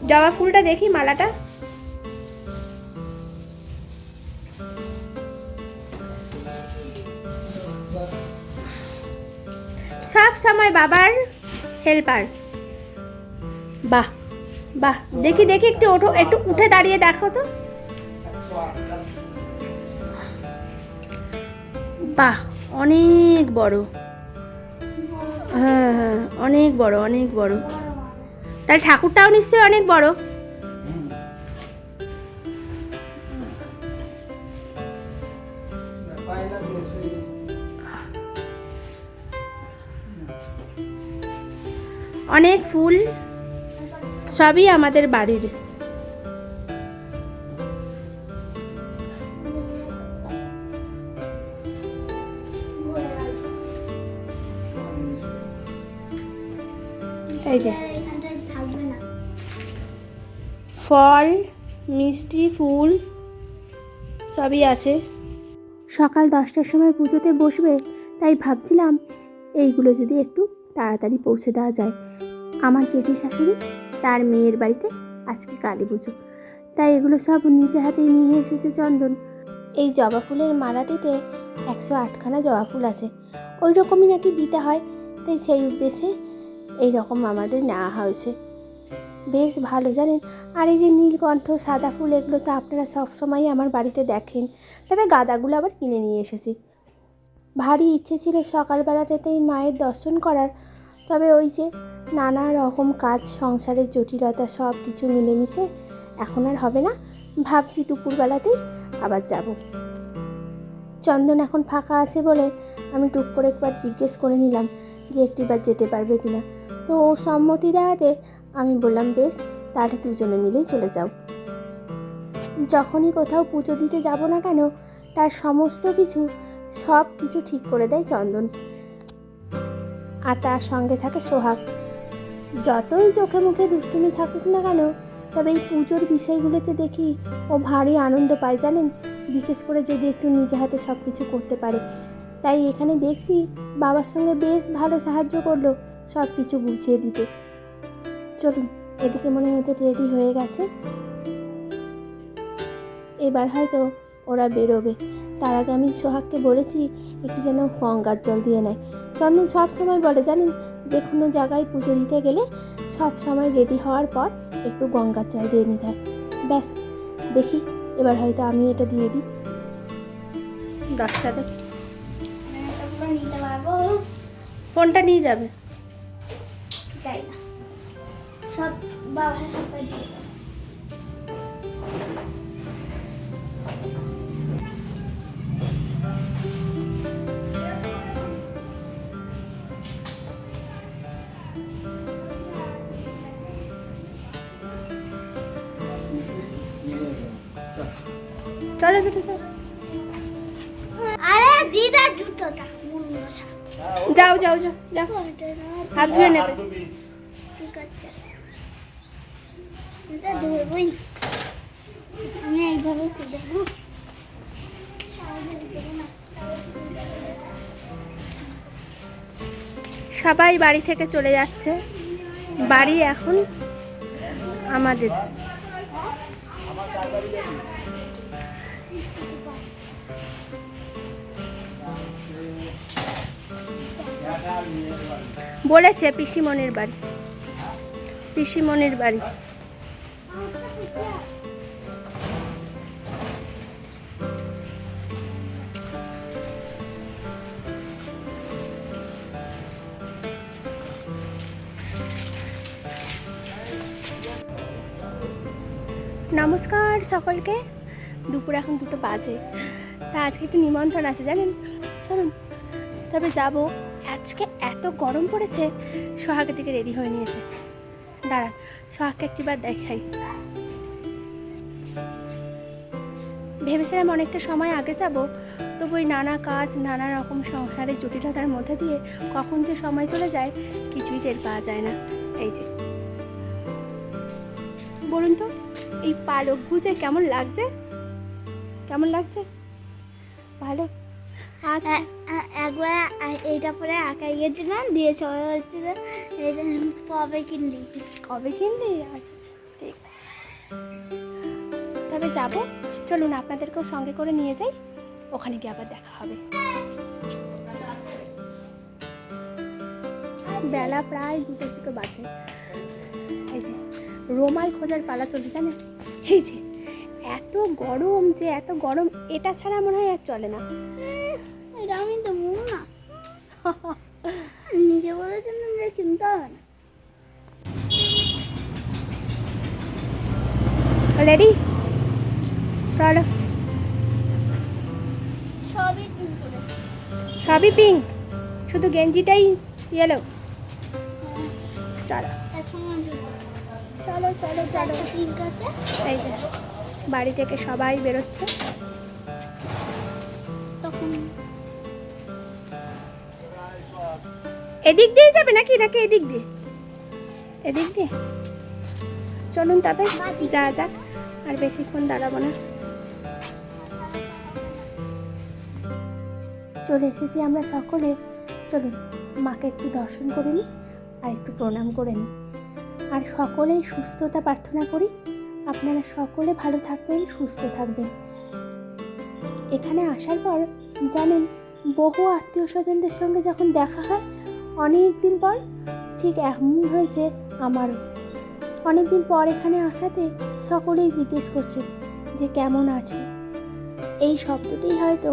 জবা ফুলটা দেখি, মালাটা। সব সময় বাবার হেল্পার। বাহ বাহ, দেখি দেখি, একটু ওঠো, একটু উঠে দাঁড়িয়ে দেখো তো। বাহ, অনেক বড়। হ্যাঁ হ্যাঁ, অনেক বড়, অনেক বড়। তাহলে ঠাকুরটাও নিশ্চয়ই অনেক বড়। অনেক ফুল, সবই আমাদের বাড়ির। এই যে ফল, মিষ্টি, ফুল সবই আছে। সকাল 10টার সময় পুজোতে বসবে, তাই ভাবছিলাম এইগুলো যদি একটু তাড়াতাড়ি পৌঁছে দেওয়া যায়। আমার জেঠি শাশুড়ি, তার মেয়ের বাড়িতে আজকে কালী পুজো, তাই এগুলো সব নিজে হাতেই নিয়ে এসেছে চন্দন। এই জবা ফুলের মালাটিতে 108খানা জবা ফুল আছে, ওই রকমই নাকি দিতে হয়, তাই সেই উদ্দেশ্যে এই রকম আমাদের নেওয়া হয়েছে। বেশ ভালো জানেন। আর এই যে নীলকণ্ঠ, সাদা ফুল, এগুলো তো আপনারা সবসময়ই আমার বাড়িতে দেখেন, তবে গাঁদাগুলো আবার কিনে নিয়ে এসেছি। ভারী ইচ্ছে ছিল সকালবেলাটাতেই মায়ের দর্শন করার, তবে ওই যে নানা রকম কাজ, সংসারের জটিলতা, সব কিছু মিলেমিশে এখন আর হবে না। ভাবছি দুপুরবেলাতেই আবার যাব। চন্দন এখন ফাঁকা আছে বলে আমি টুক করে একবার জিজ্ঞেস করে নিলাম যে একটিবার যেতে পারবে কিনা। তো ও সম্মতি দেওয়াতে আমি বললাম বেশ, তাহলে দুজনে মিলেই চলে যাও। যখনই কোথাও পুজো দিতে যাব না কেন, তার সমস্ত কিছু, সব কিছু ঠিক করে দেয় চন্দন। আর তার সঙ্গে থাকে সোহাগ। যতই চোখে মুখে দুষ্টুমি থাকুক না কেন, তবে এই পুজোর বিষয়গুলোতে দেখি ও ভারী আনন্দ পায় জানেন, বিশেষ করে যদি একটু নিজে হাতে সব কিছু করতে পারে। তাই এখানে দেখছি বাবার সঙ্গে বেশ ভালো সাহায্য করলো সব কিছু বুঝিয়ে দিতে। চলুন, এদিকে মনে হয় ওদের রেডি হয়ে গেছে, এবার হয়তো ওরা বেরোবে। তার আগে আমি সোহাগকে বলেছি একটু যেন গঙ্গার জল দিয়ে নেয়। চন্দন সব সময় বলে জানেন, যে কোনো জায়গায় পুজো দিতে গেলে সব সময় রেডি হওয়ার পর একটু গঙ্গার জল দিয়ে নিতে হয়। ব্যাস, দেখি এবার হয়তো আমি এটা দিয়ে দিই। 10টাতে ফোনটা নিয়ে যাবে, যাই না সব বাবার হাতে দিয়ে দাও। চলো চলো চলো, আরে দিদা জুতোটা মুন্নসা যাও যাও যাও যাও, হাত ধুয়ে নেবে। ঠিক আছে, এটা ধরবই না, আমি এইভাবে তুলে দেবো। সবাই বাড়ি থেকে চলে যাচ্ছে, বাড়ি এখন আমাদের। বলেছে পিসিমণির বাড়ি, পিসিমণির বাড়ি। নমস্কার সকলকে। দুপুর এখন 2টো বাজে, তা আজকে একটু নিমন্ত্রণ আছে জানেন, চলুন তবে যাব। আজকে এত গরম পড়েছে, সোহাগের দিকে রেডি হয়ে নিয়েছে। দাঁড়ান, সোহাগকে একটিবার দেখাই। ভেবেছিলাম অনেকটা সময় আগে যাব, তবু ওই নানা কাজ, নানা রকম সংসারের জটিলতার মধ্যে দিয়ে কখন যে সময় চলে যায় কিছুই টের পাওয়া যায় না। এই যে বলুন তো, এই পালক গুজে কেমন লাগছে? কেমন লাগছে? ভালো? আচ্ছা, একবার এইটা পরে আঁকা গিয়েছিলাম, দিয়ে সবাই হচ্ছিল এটা কবে কিনলি। কবে কিনলি? আচ্ছা, ঠিক আছে, তবে যাব, চলুন আপনাদেরকেও সঙ্গে করে নিয়ে যাই, ওখানে গিয়ে আবার দেখা হবে। বেলা প্রায় 2টা বাজে। এই যে রুমাল খোঁজার পালা চলছে জানেন, এই যে এত গরম, যে এত গরম, এটা ছাড়া মনে হয় আর চলে না। এটা আমি দেবো না, নিজে বলার জন্য চিন্তা হবে না। রেডি, চলো। সবই ঠিক করে। সবই পিঙ্ক, শুধু গেঞ্জিটাই ইয়েলো। চলো তার সঙ্গে চলো চলো চলো। পিঙ্ক আছে। এই যে বাড়ি থেকে সবাই বেরোচ্ছে। তখন এদিক দিয়ে যাবে নাকি, নাকি এদিক দিয়ে? এদিক দিয়ে চলুন তবে যা যাক, আর বেশিক্ষণ দাঁড়াবো না। চলে এসেছি আমরা সকলে, চলুন মাকে একটু দর্শন করে নিই আর একটু প্রণাম করে নিই, আর সকলেই সুস্থতা প্রার্থনা করি। আপনারা সকলে ভালো থাকবেন, সুস্থ থাকবেন। এখানে আসার পর জানেন, বহু আত্মীয় স্বজনদের সঙ্গে যখন দেখা হয় অনেক দিন পর, ঠিক এমন হয়েছে আমারও। অনেক দিন পর এখানে আসাতে সকলেই জিজ্ঞেস করছে যে কেমন আছো। এই শব্দটি হয়তো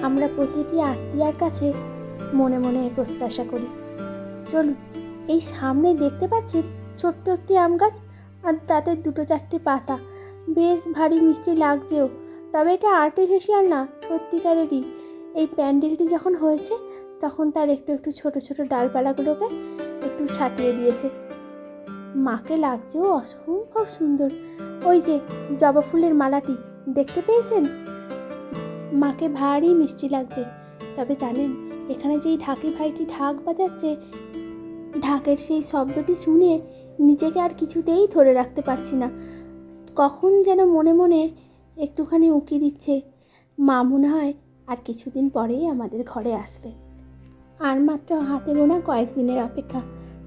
আমরা প্রতিটি আত্মীয়ার কাছে মনে মনে প্রত্যাশা করি। চলুন, এই সামনে দেখতে পাচ্ছেন ছোট্ট একটি আম গাছ, আর তাতে 2-4টি পাতা, বেশ ভারী মিষ্টি লাগছেও। তবে এটা আর্টিফিশিয়াল না, সত্যিকারেরই। এই প্যান্ডেলটি যখন হয়েছে তখন তার একটু একটু ছোট ছোট ডালপালাগুলোকে একটু ছাটিয়ে দিয়েছে। মাকে লাগছেও অসম্ভব সুন্দর। ওই যে জবা ফুলের মালাটি দেখতে পেয়েছেন, মাকে ভারী মিষ্টি লাগছে। তবে জানেন, এখানে যেই ঢাকি ভাইটি ঢাক বাজাচ্ছে, ঢাকের সেই শব্দটি শুনে নিজেকে আর কিছুতেই ধরে রাখতে পারছি না। কখন যেন মনে মনে একটুখানি উকি দিচ্ছে, মা মনে হয় আর কিছুদিন পরেই আমাদের ঘরে আসবে। আর মাত্র হাতে গোনা কয়েকদিনের অপেক্ষা,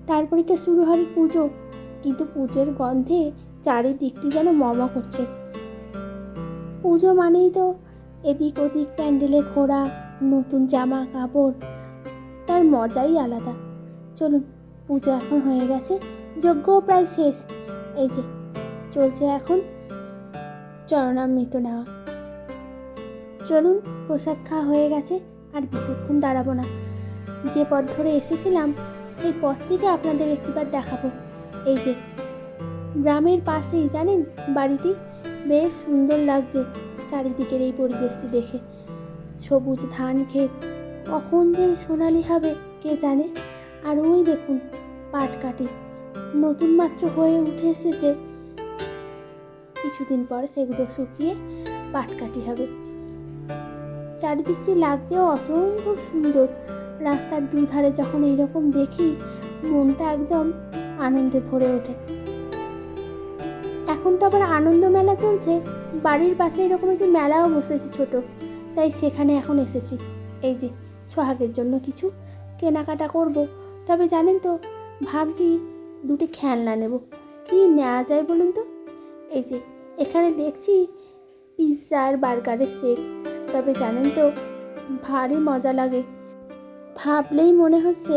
তারপরে তো শুরু হবে পুজো। কিন্তু পুজোর গন্ধে চারিদিকটি যেন মমা করছে। পুজো মানেই তো এদিক ওদিক প্যান্ডেলে ঘোরা, নতুন জামা কাপড়, তার মজাই আলাদা। চলুন, পুজো এখন হয়ে গেছে, যজ্ঞও প্রায় শেষ। এই যে চলছে এখন চরণামৃত নেওয়া। চলুন, প্রসাদ খাওয়া হয়ে গেছে, আর বেশিক্ষণ দাঁড়াবো না। যে পথ ধরে এসেছিলাম সেই পথটিকে আপনাদের একটিবার দেখাবো। এই যে গ্রামের পাশেই জানেন বাড়িটি, বেশ সুন্দর লাগছে চারিদিকের এই পরিবেশটি দেখে। সবুজ ধান ক্ষেত, কখন যে সোনালি হবে কে জানে। আর ওই দেখুন পাটকাঠি, নতুন মাত্র হয়ে উঠে এসেছে, কিছুদিন পর সেগুলো শুকিয়ে পাটকাঠি হবে। চারিদিকটি লাগছেও অসম্ভব সুন্দর। রাস্তার দুধারে যখন এইরকম দেখি, মনটা একদম আনন্দে ভরে ওঠে। এখন তো আবার আনন্দ মেলা চলছে, বাড়ির পাশে এরকম একটি মেলাও বসেছে ছোট, তাই সেখানে এখন এসেছি। এই যে সোহাগের জন্য কিছু কেনাকাটা করব। তবে জানেন তো, ভাবছি 2টি খেলনা নেব। কি নেওয়া যায় বলুন তো? এই যে এখানে দেখছি পিৎজা আর বার্গারের সেট। তবে জানেন তো, ভারী মজা লাগে, ভাবলেই মনে হচ্ছে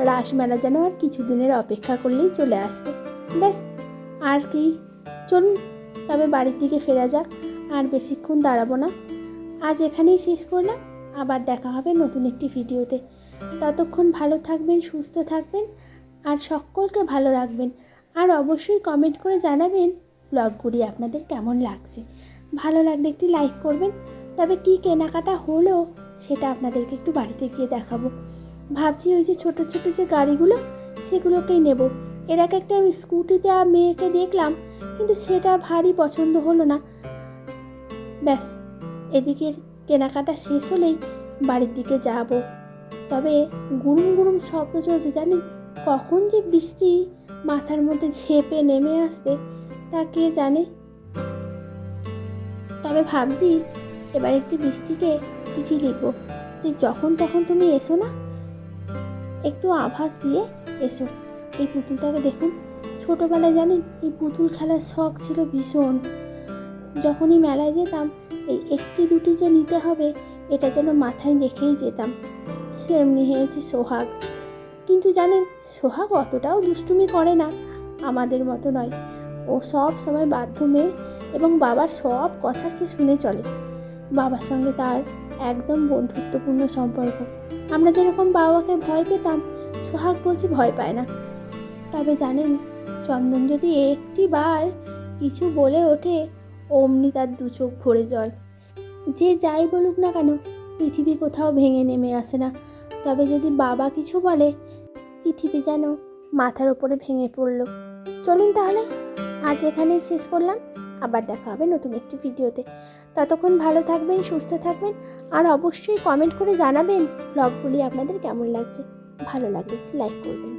রাসমেলা যেন আর কিছুদিনের অপেক্ষা করলেই চলে আসবে। ব্যাস, আর কি, চলুন তবে বাড়ির দিকে ফেরা যাক, আর বেশিক্ষণ দাঁড়াবো না। আজ এখানেই শেষ করলাম, আবার দেখা হবে নতুন একটি ভিডিওতে। ততক্ষণ ভালো থাকবেন, সুস্থ থাকবেন, আর সকলকে ভালো রাখবেন। আর অবশ্যই কমেন্ট করে জানাবেন ব্লগগুলি আপনাদের কেমন লাগছে। ভালো লাগলে একটি লাইক করবেন। তবে কি কেনাকাটা হলো সেটা আপনাদেরকে একটু বাড়িতে গিয়ে দেখাবো। ভাবছি ওই যে ছোট ছোট যে গাড়িগুলো, সেগুলোকেই নেব। এর আগে একটা স্কুটি দেওয়া মেয়েকে দেখলাম, কিন্তু সেটা ভারী পছন্দ হলো না। ব্যাস, এদিকের কেনাকাটা শেষ হলেই বাড়ির দিকে যাব। তবে গুরুম গুরুম শব্দ চলছে জানেন, কখন যে বৃষ্টি মাথার মধ্যে ঝেঁপে নেমে আসবে তা কে জানে। তবে ভাবছি এবার একটি বৃষ্টিকে চিঠি লিখবো যে যখন তখন তুমি এসো না, একটু আভাস দিয়ে এসো। এই পুতুলটাকে দেখুন, ছোটোবেলায় জানেন এই পুতুল খেলার শখ ছিল ভীষণ। যখনই মেলায় যেতাম এই একটি দুটি যে নিতে হবে এটা যেন মাথায় রেখেই যেতাম। সেমনি হয়েছে সোহাগ। কিন্তু জানেন সোহাগ অতটাও দুষ্টুমি করে না, আমাদের মতো নয়। ও সব সময় বাধ্য মেয়ে এবং বাবার সব কথা সে শুনে চলে। বাবার সঙ্গে তার একদম বন্ধুত্বপূর্ণ সম্পর্ক। আমরা যেরকম বাবাকে ভয় পেতাম সোহাগ বলছি ভয় পায় না। তবে জানেন চন্দন যদি একটি বার কিছু বলে ওঠে অমনি তার দু চোখ ভরে জল। যে যাই বলুক না কেন পৃথিবী কোথাও ভেঙে নেমে আসে না, তবে যদি বাবা কিছু বলে পৃথিবী যেন মাথার ওপরে ভেঙে পড়ল। চলুন তাহলে আজ এখানেই শেষ করলাম, আবার দেখা হবে নতুন একটি ভিডিওতে। ততক্ষণ ভালো থাকবেন, সুস্থ থাকবেন, আর অবশ্যই কমেন্ট করে জানাবেন ব্লগগুলি আপনাদের কেমন লাগছে। ভালো লাগলে একটি লাইক করবেন।